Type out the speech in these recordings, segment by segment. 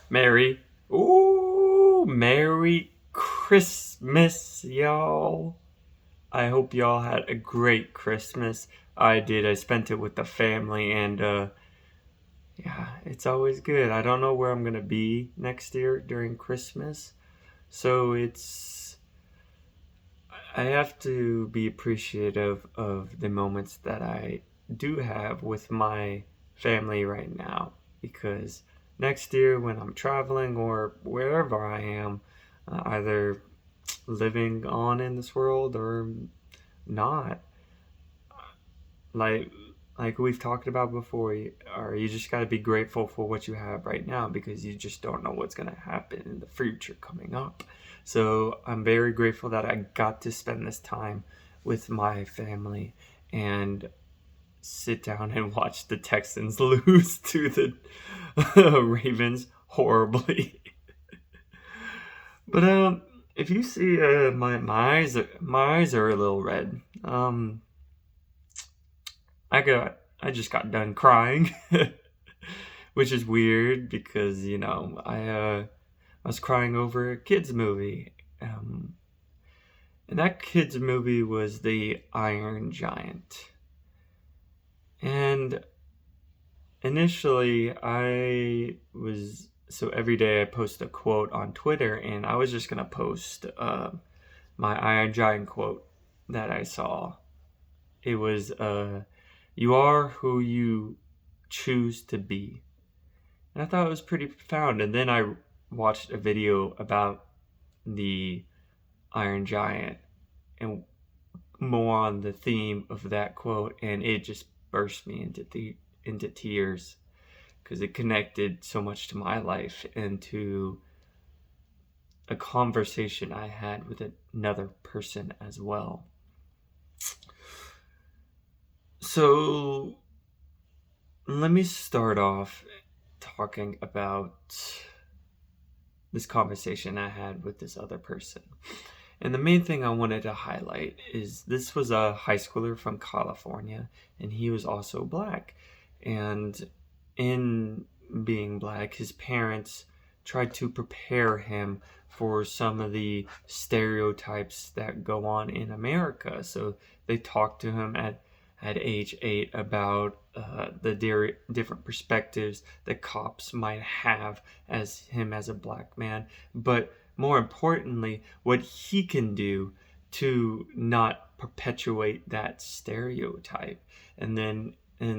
Merry, Merry Christmas, y'all. I hope y'all had a great Christmas. I did. I spent it with the family, and yeah, it's always good. I don't know where I'm gonna be next year during Christmas, so I have to be appreciative of the moments that I do have with my family right now, because next year when I'm traveling or wherever I am, either living on in this world or not, like we've talked about before, or you just got to be grateful for what you have right now, because you just don't know what's going to happen in the future coming up. So I'm very grateful that I got to spend this time with my family and sit down and watch the Texans lose to the Ravens horribly. But if you see my eyes are a little red. I just got done crying, which is weird because I was crying over a kids movie, um, and that kids movie was The Iron Giant. And initially, I was so every day I post a quote on Twitter, and I was just gonna post my Iron Giant quote that I saw. It was "You are who you choose to be." And I thought it was pretty profound. And then I watched a video about the Iron Giant and more on the theme of that quote, and it just burst me into tears because it connected so much to my life and to a conversation I had with another person as well. So let me start off talking about this conversation I had with this other person. And the main thing I wanted to highlight is this was a high schooler from California, and he was also black. And in being black, his parents tried to prepare him for some of the stereotypes that go on in America. So they talked to him at age 8 about the different perspectives that cops might have as him as a black man, but more importantly, what he can do to not perpetuate that stereotype. And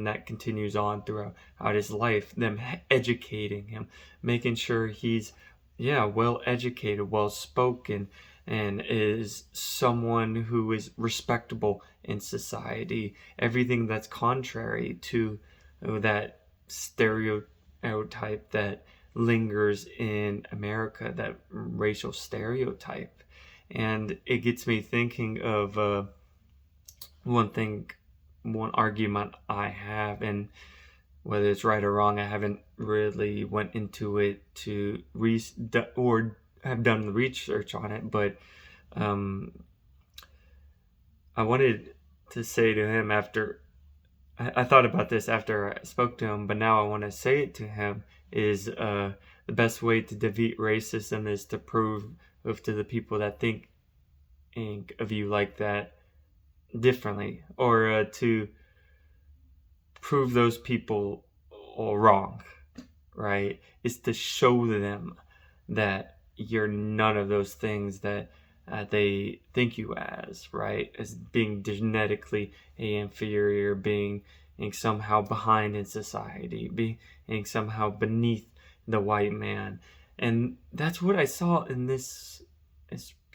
that continues on throughout his life, them educating him, making sure he's well educated, well spoken, and is someone who is respectable in society. Everything that's contrary to that stereotype that lingers in America, that racial stereotype. And it gets me thinking of one argument I have, and whether it's right or wrong, I haven't really went into it to or have done the research on it, but I wanted to say to him after I thought about this after I spoke to him, but now I want to say it to him is the best way to defeat racism is to prove to the people that think of you like that differently, or to prove those people all wrong, right? Is to show them that you're none of those things that they think you as, right? As being genetically inferior, being somehow behind in society, being somehow beneath the white man. And that's what I saw in this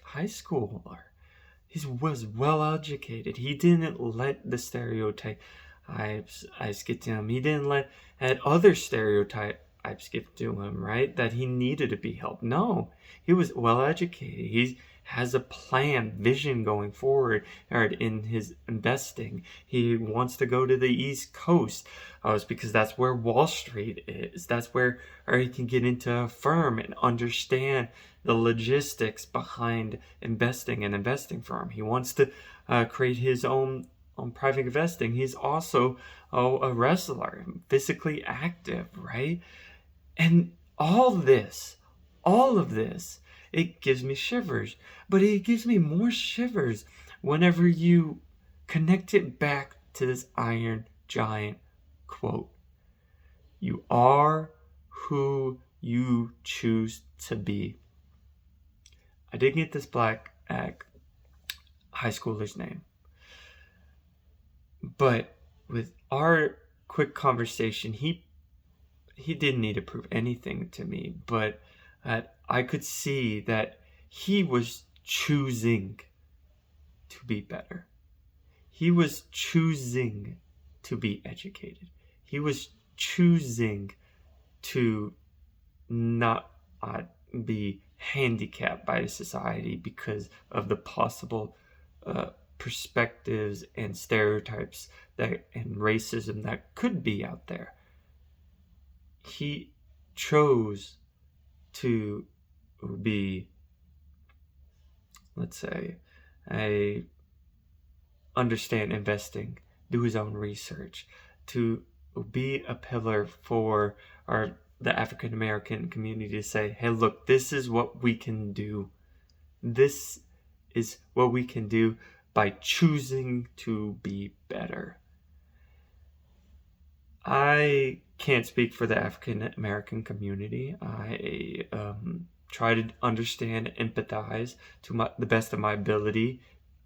high schooler. He was well educated. He didn't let the stereotype I get to him. He didn't let other stereotypes get to him, right? That he needed to be helped. No, he was well educated. He has a plan, vision going forward in his investing. He wants to go to the East Coast. It's because that's where Wall Street is. That's where he can get into a firm and understand the logistics behind investing an investing firm. He wants to create his own on private investing. He's also a wrestler, physically active, right? And all of this, it gives me shivers. But it gives me more shivers whenever you connect it back to this Iron Giant quote. You are who you choose to be. I didn't get this black high schooler's name, but with our quick conversation, he didn't need to prove anything to me, but I could see that he was choosing to be better. He was choosing to be educated. He was choosing to not be handicapped by society because of the possible perspectives and stereotypes and racism that could be out there. He chose to be, let's say, understand investing, do his own research, to be a pillar for the African American community, to say, hey, look, this is what we can do. This is what we can do by choosing to be better. I can't speak for the African American community. I try to understand, empathize to the best of my ability,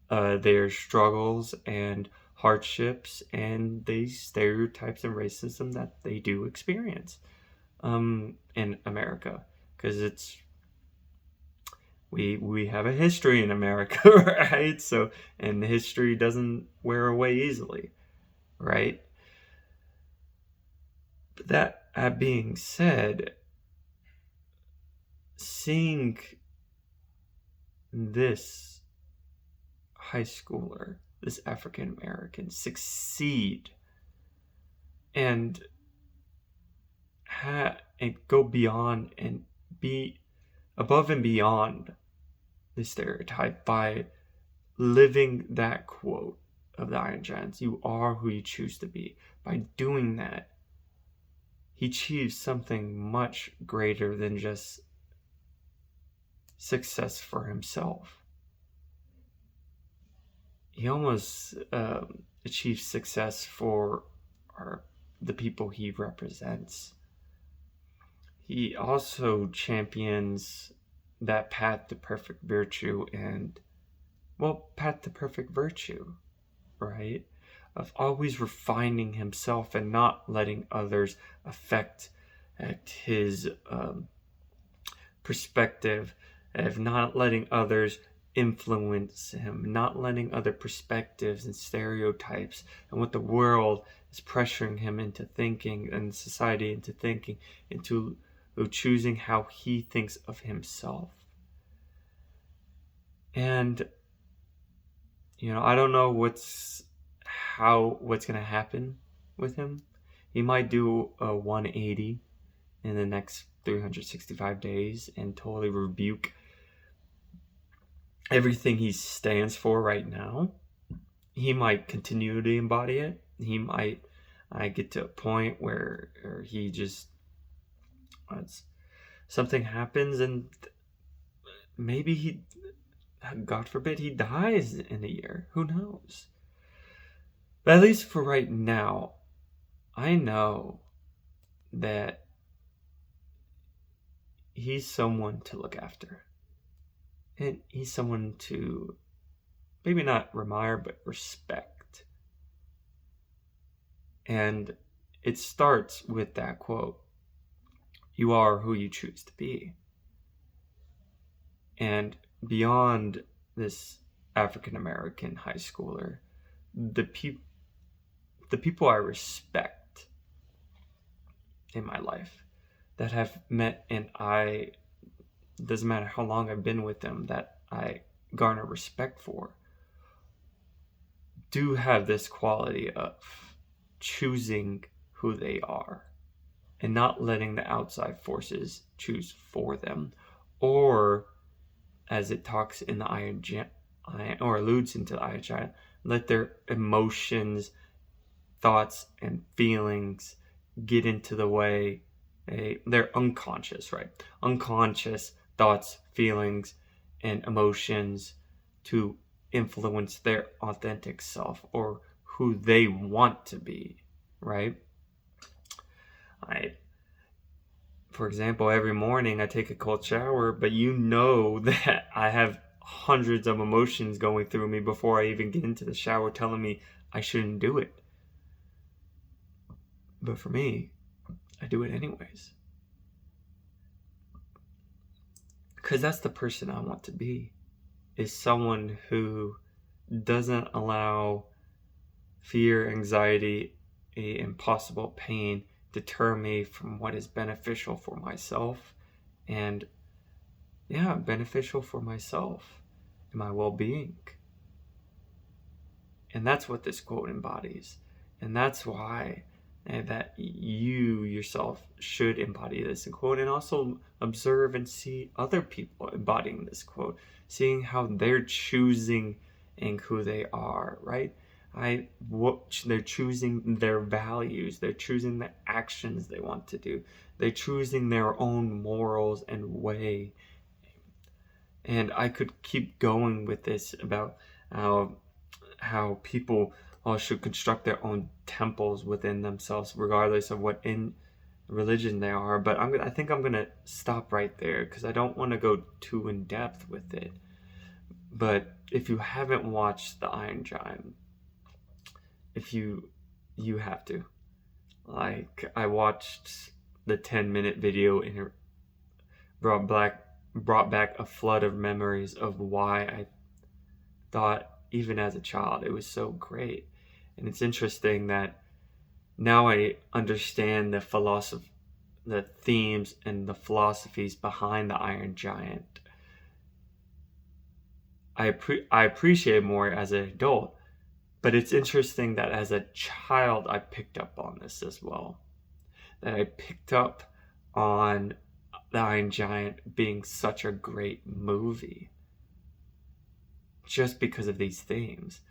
their struggles and hardships and the stereotypes and racism that they do experience in America, because we have a history in America, right? So, and history doesn't wear away easily, right? But that being said, seeing this high schooler, this African American, succeed and go beyond and be above and beyond the stereotype by living that quote of the Iron Giants, you are who you choose to be. By doing that, he achieves something much greater than just success for himself. He almost achieves success for the people he represents. He also champions that path to perfect virtue path to perfect virtue, right? Of always refining himself and not letting others affect his perspective, of not letting others influence him, not letting other perspectives and stereotypes and what the world is pressuring him into thinking and society into thinking, into choosing how he thinks of himself. And I don't know what's going to happen with him. He might do a 180 in the next 365 days and totally rebuke everything he stands for right now. He might continue to embody it. He might get to a point where he just something happens and maybe he, God forbid, he dies in a year. Who knows? But at least for right now, I know that he's someone to look after. And he's someone to maybe not admire, but respect. And it starts with that quote, you are who you choose to be. And beyond this African American high schooler, the people I respect in my life that have met, and doesn't matter how long I've been with them, that I garner respect for, do have this quality of choosing who they are and not letting the outside forces choose for them, or as it talks in the Iron Giant, or alludes into the Iron Giant, let their emotions, thoughts, and feelings get into the way they're unconscious, right? Unconscious thoughts, feelings, and emotions to influence their authentic self or who they want to be, right? For example, every morning I take a cold shower, but that I have hundreds of emotions going through me before I even get into the shower telling me I shouldn't do it. But for me, I do it anyways. Because that's the person I want to be, is someone who doesn't allow fear, anxiety, and possible pain deter me from what is beneficial for myself and beneficial for myself and my well-being. And that's what this quote embodies. And that's why that you yourself should embody this quote and also observe and see other people embodying this quote, seeing how they're choosing and who they are, right? They're choosing their values, they're choosing the actions they want to do, they're choosing their own morals and way. And I could keep going with this about how people should construct their own temples within themselves, regardless of what in religion they are. But I think I'm gonna stop right there because I don't want to go too in depth with it. But if you haven't watched The Iron Giant, if you have to. Like, I watched the 10-minute video and it brought back a flood of memories of why I thought, even as a child, it was so great. And it's interesting that now I understand the themes and the philosophies behind the Iron Giant. I appreciate more as an adult, but it's interesting that as a child I picked up on this as well. That I picked up on the Iron Giant being such a great movie just because of these themes,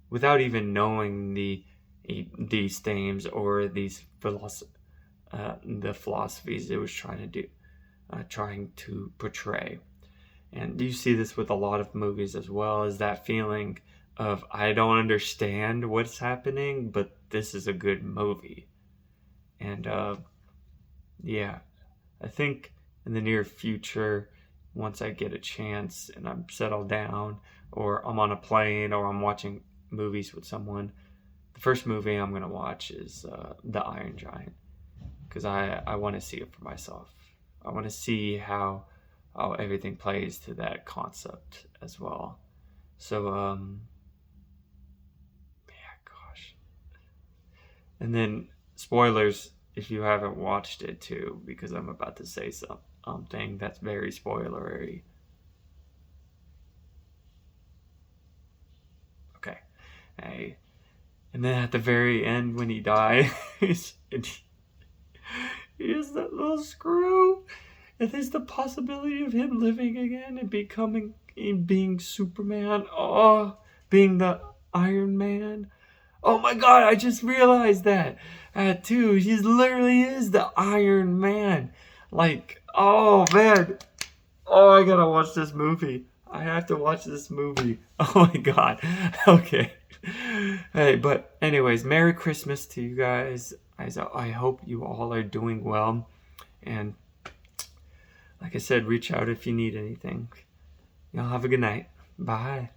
without even knowing these themes or these the philosophies it was trying to portray. And you see this with a lot of movies as well, is that feeling of, I don't understand what's happening, but this is a good movie. And I think in the near future, once I get a chance and I'm settled down, or I'm on a plane, or I'm watching movies with someone, the first movie I'm going to watch is The Iron Giant, because I want to see it for myself. I want to see how everything plays to that concept as well. So, gosh. And then, spoilers, if you haven't watched it too, because I'm about to say something that's very spoilery. Okay. And then at the very end, when he dies, he has that little screw. And there's the possibility of him living again and being Superman. Oh, being the Iron Man. Oh my God, I just realized that too. He literally is the Iron Man. Like, oh man. Oh, I gotta watch this movie. I have to watch this movie. Oh my God. Okay. Hey, but anyways, Merry Christmas to you guys. I hope you all are doing well. And like I said, reach out if you need anything. Y'all have a good night. Bye.